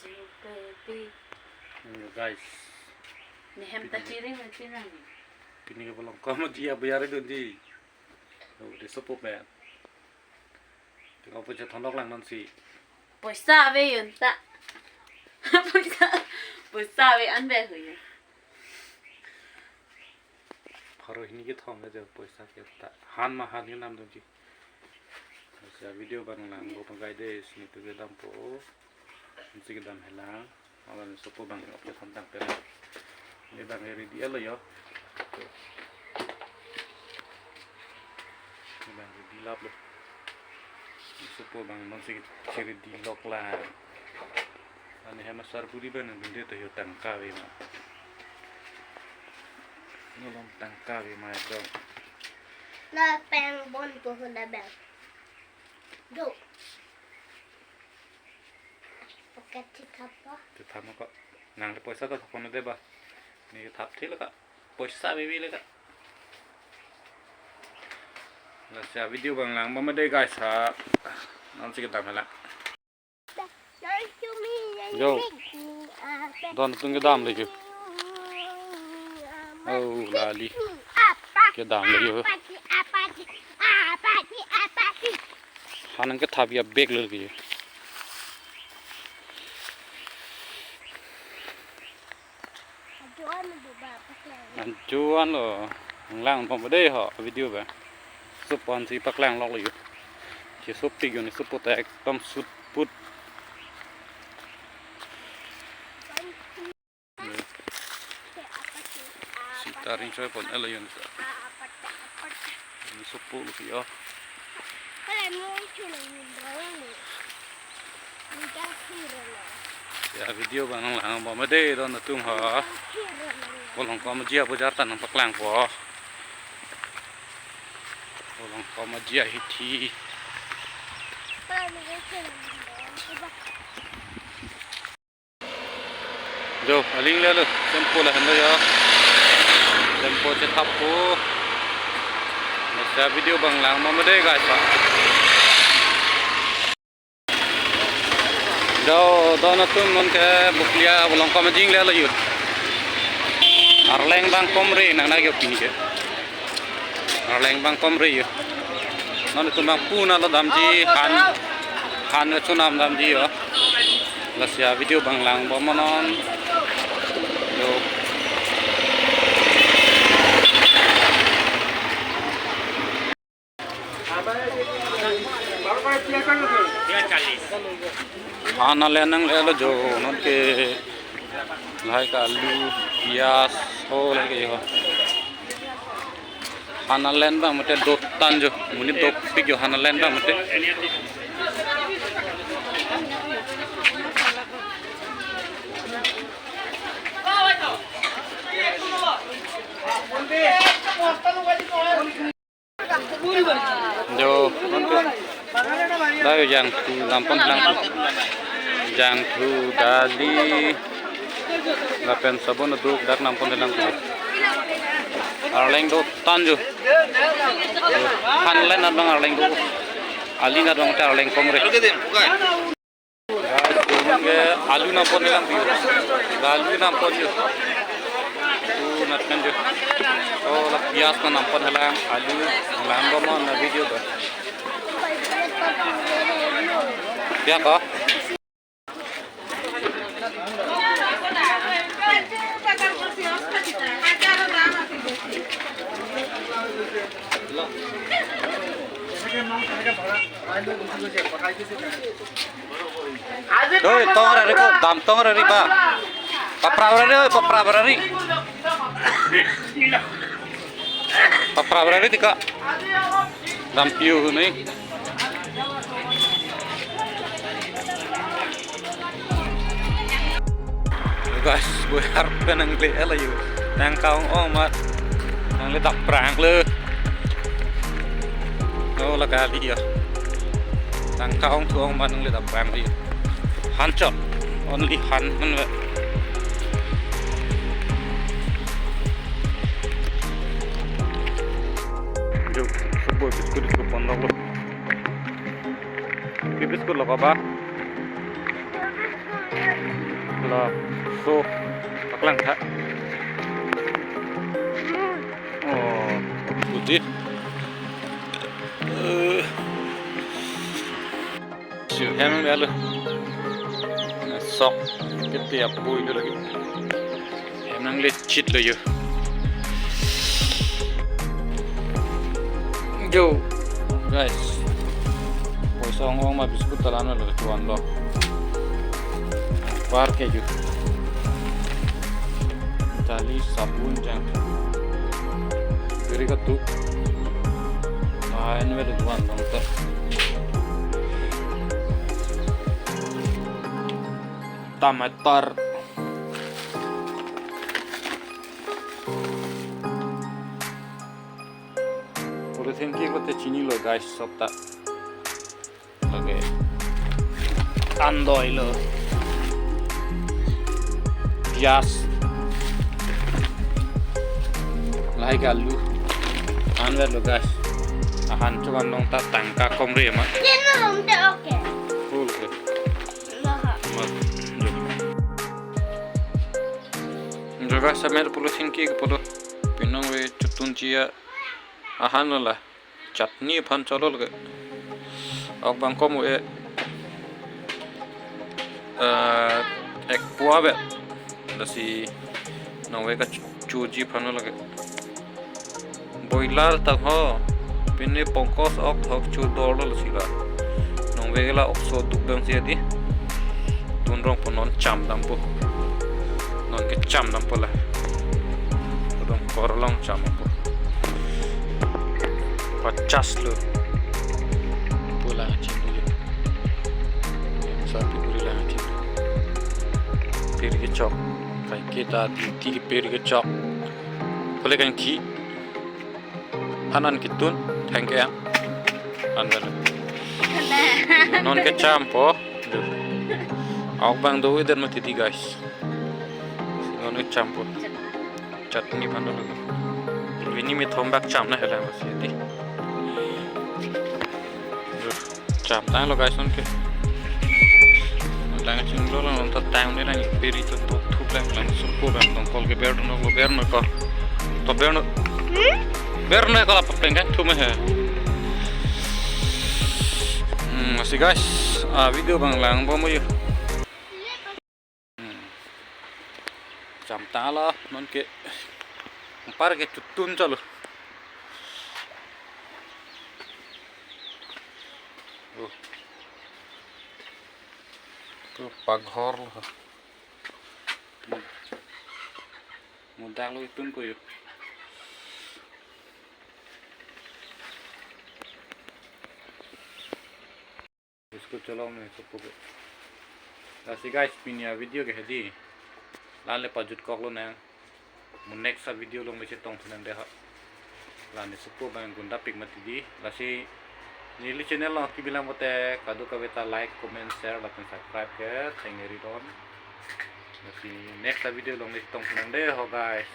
you, baby. Guys, Ni hem ta chiring na chiring. kini ko lang kamo dia bayar itu di. Di sopo pe. Tinggal punya thonok lang nanti. Poisa ave yun ta. Poisa ave an be hui. Baru ini kita thong aja poisa kita. Han mahal ni nam nanti. Saya video bang lang go pang guide ni tu gedam po. Nanti gedam helang. Awan sopo bang opya tentang pe. Ini bang ready alo yo. Ini bang ready lap lo. Sopo bang nanti ciri di lock lah. Ani hema sarburi bang bende to yo tangka we ma. Nolong tangka we ma dong. La peng bon ko hula bel. Go. Oke apa? Kita mau kok nang poisa to kono de ba. Ni thap thi la ka. Poisa baby la ka. La sa video bang lang ma de guys ha. Nanti kita mala. Yo. Don tung cái đam này kìa. Oh lali. Cái đam này kìa. Hắn cái tháp ya big lên kìa. Anjuan lo. Lang pom bade ho video ba. Supon si pak lang lok lagi. Chỉ súp tì này súp bột tẹt tom sút put. Taring coy pon ala yun sa. Ini supu lu sih ya. Ya video bang lang ba made don na tung ha. Kolong ko majia bajar tan pak lang po. Kolong ko majia hiti. Jo, aling le lo, tempo lah hendak ya. Tempo cetak po. Masa video bang lang mama deh guys pak. Jo, dona tuh non ke buklia belum kau majing le lo yud. Arleng bang komre nang nagi opini ke. Arleng bang komre yud. Non itu bang puna lo damji han itu nam damji ya. Lasia video bang lang mama non. Jo. खाना लेने ले जो उनके लाइक आलू प्याज हो लगे हो खाना लेने बा मुझे दो तन जो मुझे दो पिक जो खाना लेने बा मुझे जो đây yang tu lampon lang yang tu dali lapen sabun duk dak lampon lang tu arleng do tanju han len abang arleng do ali na dong tar arleng komre ke alu lampon lang tu alu lampon ju tu natkan ju oh la pias na lampon lang alu lambo mo na video ba dia kok Doi, tong rari ko, dam tong rari ba? Paprabrari. Paprabrari tika. Dam piu nih. Guys, gue harap nang le ala yu. Nang kaong omat. Nang le tak perang le. Oh la kali ya. Nang kaong tuong man nang le tak perang le. Hancur. Only han man we. Jo, sebuah biskut itu pondok lo. Biskut lo apa? lo so paklang tha oh putih siu hem lo sok cái tiệp bùi nữa lagi em đang lên chít rồi yo guys boy song ong ma biskut talan lo chuan lo par ke ju tali sabun jang geri ka tu ain vel duan dong ta tamatar udah thinking ko te chini lo guys sabta lage andoi lo pias lai galu anwer lo guys ahan chuan long ta tangka komre ma Yan na lang te okay. full ke Lahat. Juga samer puluh singki puluh pinong we cutun cia ahan la chutney phan cholol ge ok bang kom we ek puwa be dasi nong we ka chuji phan la ge boiler tak ho pinne pongkos ok thok chu dol sila nong we la ok so duk dang sia di tun rong ponon cham dam po non ke cham dam pola dong korlong cham po 50 lo pola chin dulu sapi puri la chin pir ke chok kai kita ti ke pir ke chok pole kan ki anan kitun thank you anwar non ke cham po ok bang do idan mati di guys non ke cham po chutney pan lo ini mi thombak cham na hela masih di cham tang lo guys non ke lang chung lo lang ta tang ni lang peri to thup lang supu lang tong kol ke ber no ko to ber no ko la pengen tu meh masih guys video bang lang bo mo yu cham ta la non ke par ke tutun chalo tuh paghor lo mudah lo itun ko yuk इसको चलाओ मैं सबको ऐसे गाइस पिनिया वीडियो के हेदी लाले पाजुट कॉकलो ना mun next video long mese tong sunan deha lani supo bang gunda pik mati di lasi nili channel lo ki bilang mote kadu kaweta like comment share dan subscribe ke tengeri don lasi next video long mese tong sunan deha guys